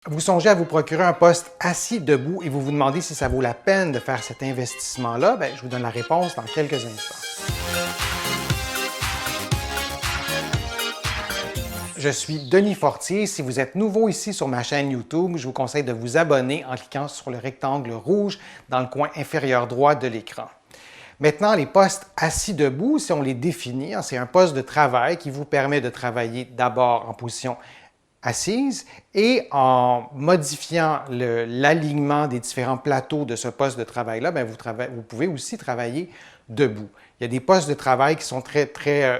Vous songez à vous procurer un poste assis debout et vous vous demandez si ça vaut la peine de faire cet investissement-là? Bien, je vous donne la réponse dans quelques instants. Je suis Denis Fortier. Si vous êtes nouveau ici sur ma chaîne YouTube, je vous conseille de vous abonner en cliquant sur le rectangle rouge dans le coin inférieur droit de l'écran. Maintenant, les postes assis debout, si on les définit, c'est un poste de travail qui vous permet de travailler d'abord en position assise et en modifiant l'alignement des différents plateaux de ce poste de travail-là, vous pouvez aussi travailler debout. Il y a des postes de travail qui sont très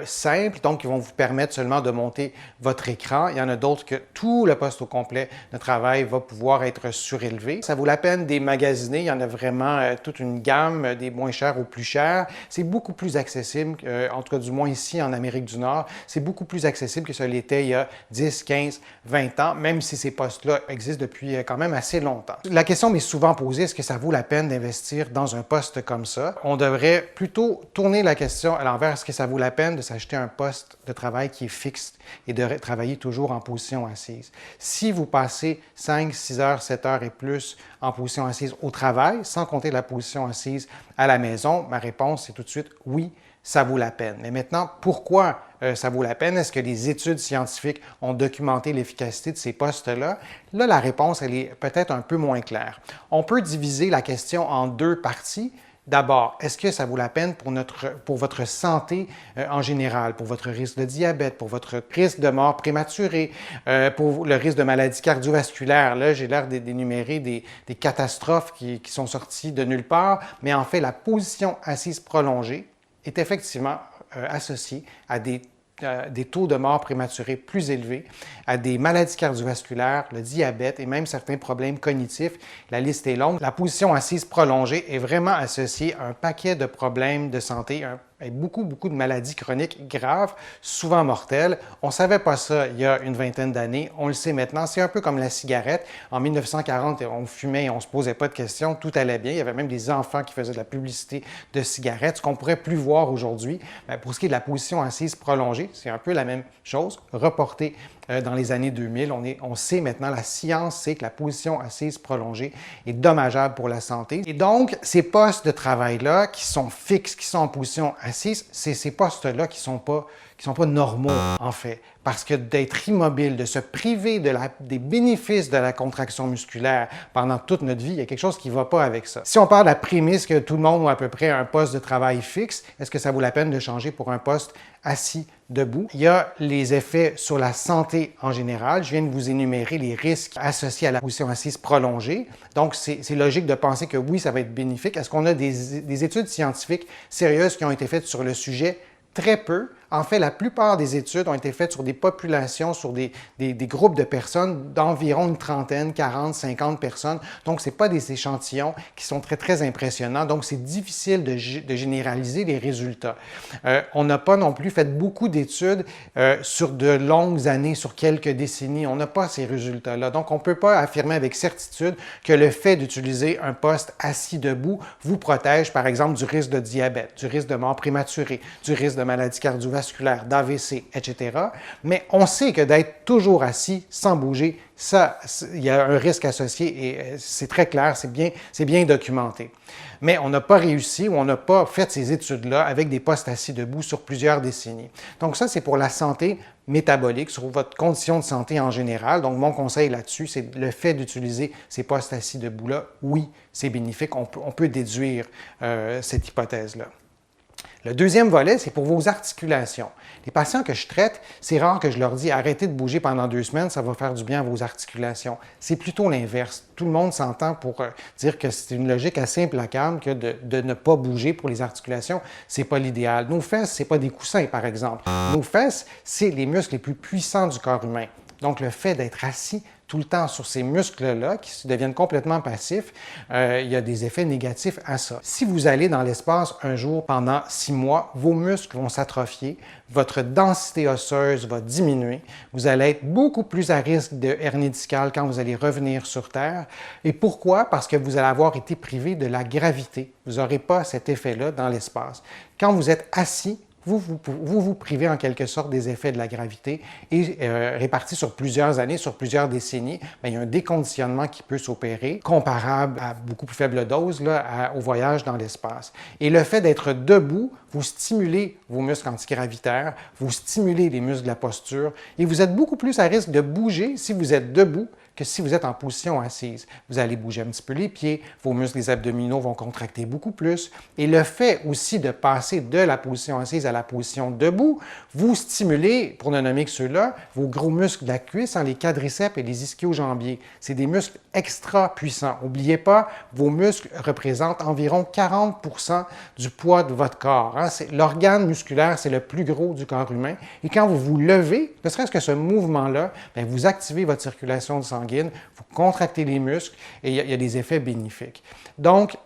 simples, donc qui vont vous permettre seulement de monter votre écran. Il y en a d'autres que tout le poste au complet de travail va pouvoir être surélevé. Ça vaut la peine d'emmagasiner. Il y en a vraiment toute une gamme, des moins chers aux plus chers. C'est beaucoup plus accessible, en tout cas du moins ici en Amérique du Nord, c'est beaucoup plus accessible que ce l'était il y a 10, 15, 20 ans, même si ces postes-là existent depuis quand même assez longtemps. La question m'est souvent posée, est-ce que ça vaut la peine d'investir dans un poste comme ça? On devrait plutôt tourner la question à l'envers, est-ce que ça vaut la peine de s'acheter un poste de travail qui est fixe et de travailler toujours en position assise? Si vous passez 5, 6 heures, 7 heures et plus en position assise au travail, sans compter la position assise à la maison, ma réponse est tout de suite oui, ça vaut la peine. Mais maintenant, pourquoi ça vaut la peine? Est-ce que les études scientifiques ont documenté l'efficacité de ces postes-là? Là, la réponse, elle est peut-être un peu moins claire. On peut diviser la question en deux parties. D'abord, est-ce que ça vaut la peine pour votre santé en général, pour votre risque de diabète, pour votre risque de mort prématurée, pour le risque de maladie cardiovasculaire? Là, j'ai l'air d'énumérer des catastrophes qui sont sorties de nulle part, mais en fait, la position assise prolongée est effectivement associée à des taux de mort prématurés plus élevés, à des maladies cardiovasculaires, le diabète et même certains problèmes cognitifs. La liste est longue. La position assise prolongée est vraiment associée à un paquet de problèmes de santé, et beaucoup de maladies chroniques graves, souvent mortelles. On ne savait pas ça il y a une vingtaine d'années, on le sait maintenant. C'est un peu comme la cigarette. En 1940, on fumait et on ne se posait pas de questions, tout allait bien. Il y avait même des enfants qui faisaient de la publicité de cigarettes, ce qu'on ne pourrait plus voir aujourd'hui. Pour ce qui est de la position assise prolongée, c'est un peu la même chose, reportée dans les années 2000. On sait maintenant, la science sait que la position assise prolongée est dommageable pour la santé. Et donc, ces postes de travail-là qui sont fixes, qui sont en position assise, c'est ces postes-là qui sont pas normaux, en fait. Parce que d'être immobile, de se priver des bénéfices de la contraction musculaire pendant toute notre vie, il y a quelque chose qui ne va pas avec ça. Si on part de la prémisse que tout le monde a à peu près un poste de travail fixe, est-ce que ça vaut la peine de changer pour un poste assis debout? Il y a les effets sur la santé en général. Je viens de vous énumérer les risques associés à la position assise prolongée. Donc, c'est logique de penser que oui, ça va être bénéfique. Est-ce qu'on a des études scientifiques sérieuses qui ont été faites sur le sujet? Très peu. En fait, la plupart des études ont été faites sur des populations, sur des groupes de personnes d'environ une trentaine, 40, 50 personnes. Donc, ce n'est pas des échantillons qui sont très impressionnants. Donc, c'est difficile de généraliser les résultats. On n'a pas non plus fait beaucoup d'études sur de longues années, sur quelques décennies. On n'a pas ces résultats-là. Donc, on ne peut pas affirmer avec certitude que le fait d'utiliser un poste assis debout vous protège, par exemple, du risque de diabète, du risque de mort prématurée, du risque de maladie cardiovasculaire, d'AVC, etc. Mais on sait que d'être toujours assis, sans bouger, il y a un risque associé et c'est très clair, c'est bien documenté. Mais on n'a pas réussi ou on n'a pas fait ces études-là avec des postes assis debout sur plusieurs décennies. Donc ça, c'est pour la santé métabolique, sur votre condition de santé en général. Donc mon conseil là-dessus, c'est le fait d'utiliser ces postes assis debout-là. Oui, c'est bénéfique, on peut déduire cette hypothèse-là. Le deuxième volet, c'est pour vos articulations. Les patients que je traite, c'est rare que je leur dis « arrêtez de bouger pendant 2 semaines, ça va faire du bien à vos articulations ». C'est plutôt l'inverse. Tout le monde s'entend pour dire que c'est une logique assez implacable que de ne pas bouger pour les articulations, c'est pas l'idéal. Nos fesses, c'est pas des coussins, par exemple. Nos fesses, c'est les muscles les plus puissants du corps humain. Donc, le fait d'être assis tout le temps sur ces muscles-là, qui deviennent complètement passifs, il y a des effets négatifs à ça. Si vous allez dans l'espace un jour pendant 6 mois, vos muscles vont s'atrophier, votre densité osseuse va diminuer, vous allez être beaucoup plus à risque de hernie discale quand vous allez revenir sur Terre. Et pourquoi? Parce que vous allez avoir été privé de la gravité. Vous n'aurez pas cet effet-là dans l'espace. Quand vous êtes assis, vous privez en quelque sorte des effets de la gravité et répartis sur plusieurs années, sur plusieurs décennies, bien, il y a un déconditionnement qui peut s'opérer, comparable à beaucoup plus faible dose là, au voyage dans l'espace. Et le fait d'être debout, vous stimulez vos muscles antigravitaires, vous stimulez les muscles de la posture et vous êtes beaucoup plus à risque de bouger si vous êtes debout que si vous êtes en position assise. Vous allez bouger un petit peu les pieds, vos muscles des abdominaux vont contracter beaucoup plus. Et le fait aussi de passer de la position assise à la position debout, vous stimulez, pour ne nommer que ceux-là, vos gros muscles de la cuisse, les quadriceps et les ischio-jambiers. C'est des muscles extra puissants. N'oubliez pas, vos muscles représentent environ 40% du poids de votre corps. L'organe musculaire, c'est le plus gros du corps humain. Et quand vous vous levez, ne serait-ce que ce mouvement-là, vous activez votre circulation sanguine, vous contractez les muscles et il y a des effets bénéfiques. Donc,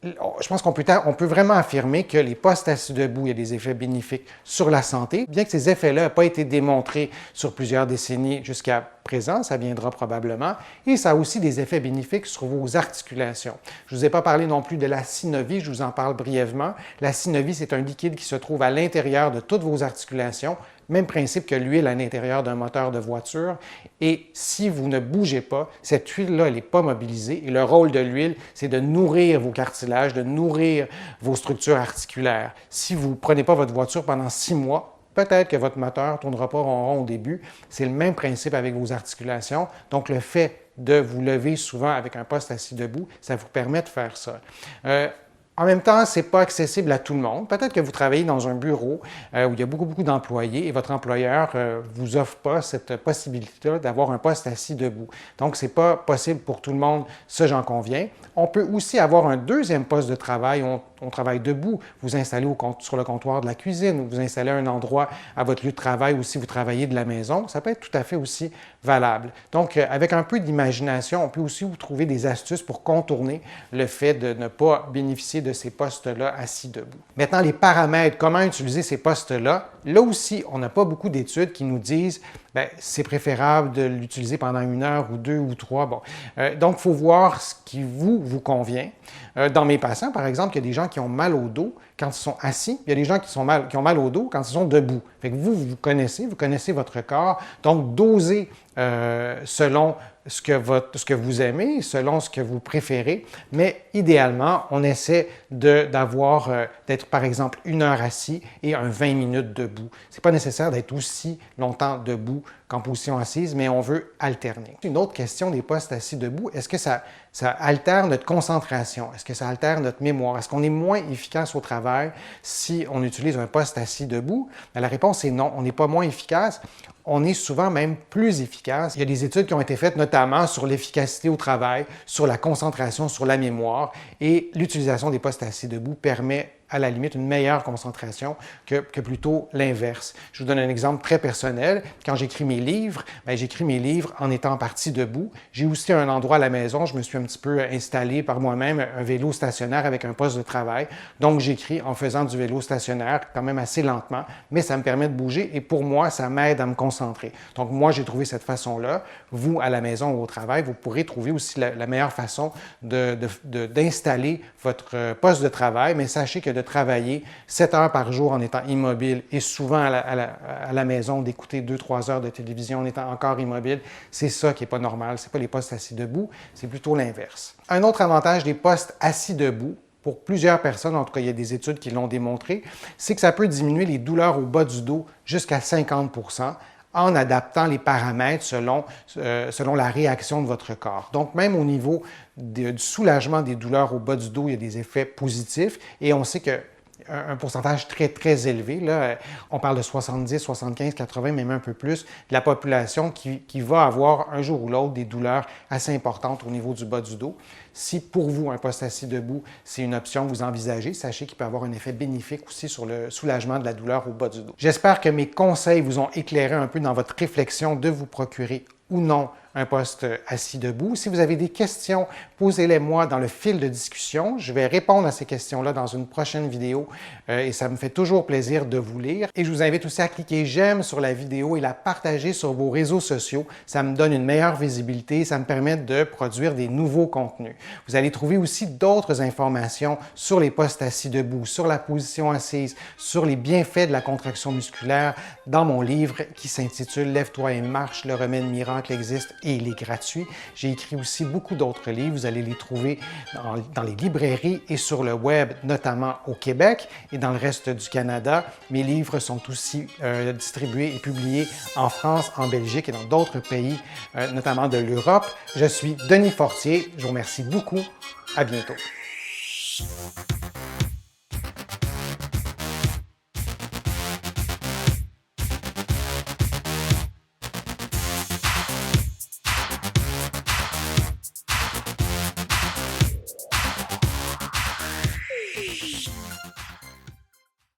je pense qu'on peut vraiment affirmer que les postes assis debout, il y a des effets bénéfiques sur la santé. Bien que ces effets-là n'aient pas été démontrés sur plusieurs décennies jusqu'à présent, ça viendra probablement, et ça a aussi des effets bénéfiques sur vos articulations. Je ne vous ai pas parlé non plus de la synovie, je vous en parle brièvement. La synovie, c'est un liquide qui se trouve à l'intérieur de toutes vos articulations. Même principe que l'huile à l'intérieur d'un moteur de voiture. Et si vous ne bougez pas, cette huile-là, elle n'est pas mobilisée. Et le rôle de l'huile, c'est de nourrir vos cartilages, de nourrir vos structures articulaires. Si vous ne prenez pas votre voiture pendant 6 mois, peut-être que votre moteur ne tournera pas rond au début. C'est le même principe avec vos articulations. Donc, le fait de vous lever souvent avec un poste assis debout, ça vous permet de faire ça. En même temps, ce n'est pas accessible à tout le monde. Peut-être que vous travaillez dans un bureau où il y a beaucoup d'employés et votre employeur ne vous offre pas cette possibilité d'avoir un poste assis debout. Donc, ce n'est pas possible pour tout le monde, ça j'en conviens. On peut aussi avoir un deuxième poste de travail. On travaille debout, vous installez sur le comptoir de la cuisine, vous installez un endroit à votre lieu de travail ou si vous travaillez de la maison, ça peut être tout à fait aussi valable. Donc, avec un peu d'imagination, on peut aussi vous trouver des astuces pour contourner le fait de ne pas bénéficier de ces postes-là assis debout. Maintenant, les paramètres, comment utiliser ces postes-là? Là aussi, on n'a pas beaucoup d'études qui nous disent c'est préférable de l'utiliser pendant 1 heure ou 2 ou 3. Bon. Donc, il faut voir ce qui vous convient. Dans mes patients, par exemple, il y a des gens qui ont mal au dos quand ils sont assis. Il y a des gens qui ont mal au dos quand ils sont debout. Fait que vous connaissez votre corps. Donc, dosez selon ce que vous aimez, selon ce que vous préférez. Mais idéalement, on essaie d'être, par exemple, 1 heure assis et 20 minutes debout. Ce n'est pas nécessaire d'être aussi longtemps debout qu'en position assise, mais on veut alterner. Une autre question des postes assis debout, est-ce que ça altère notre concentration? Est-ce que ça altère notre mémoire? Est-ce qu'on est moins efficace au travail si on utilise un poste assis debout? La réponse est non, on n'est pas moins efficace. On est souvent même plus efficace. Il y a des études qui ont été faites notamment sur l'efficacité au travail, sur la concentration, sur la mémoire, et l'utilisation des postes assis debout permet à la limite une meilleure concentration que plutôt l'inverse. Je vous donne un exemple très personnel. Quand j'écris mes livres, j'écris mes livres en étant parti debout. J'ai aussi un endroit à la maison, je me suis un petit peu installé par moi-même un vélo stationnaire avec un poste de travail. Donc, j'écris en faisant du vélo stationnaire quand même assez lentement, mais ça me permet de bouger et pour moi, ça m'aide à me concentrer. Donc, moi, j'ai trouvé cette façon-là. Vous, à la maison ou au travail, vous pourrez trouver aussi la meilleure façon d'installer votre poste de travail, mais sachez que de travailler 7 heures par jour en étant immobile et souvent à la maison, d'écouter 2-3 heures de télévision en étant encore immobile, c'est ça qui n'est pas normal. Ce n'est pas les postes assis debout, c'est plutôt l'inverse. Un autre avantage des postes assis debout, pour plusieurs personnes, en tout cas il y a des études qui l'ont démontré, c'est que ça peut diminuer les douleurs au bas du dos jusqu'à 50% en adaptant les paramètres selon la réaction de votre corps. Donc, même au niveau du soulagement des douleurs au bas du dos, il y a des effets positifs et on sait qu'un pourcentage très élevé, là, on parle de 70, 75, 80, même un peu plus, de la population qui va avoir un jour ou l'autre des douleurs assez importantes au niveau du bas du dos. Si pour vous, un poste assis debout, c'est une option que vous envisagez, sachez qu'il peut avoir un effet bénéfique aussi sur le soulagement de la douleur au bas du dos. J'espère que mes conseils vous ont éclairé un peu dans votre réflexion de vous procurer ou non un poste assis debout. Si vous avez des questions, posez-les-moi dans le fil de discussion. Je vais répondre à ces questions-là dans une prochaine vidéo et ça me fait toujours plaisir de vous lire. Et je vous invite aussi à cliquer j'aime sur la vidéo et la partager sur vos réseaux sociaux. Ça me donne une meilleure visibilité, ça me permet de produire des nouveaux contenus. Vous allez trouver aussi d'autres informations sur les postes assis debout, sur la position assise, sur les bienfaits de la contraction musculaire dans mon livre qui s'intitule « Lève-toi et marche, le remède miracle existe et il est gratuit ». J'ai écrit aussi beaucoup d'autres livres, vous allez les trouver dans les librairies et sur le web, notamment au Québec et dans le reste du Canada. Mes livres sont aussi distribués et publiés en France, en Belgique et dans d'autres pays, notamment de l'Europe. Je suis Denis Fortier, je vous remercie beaucoup, à bientôt.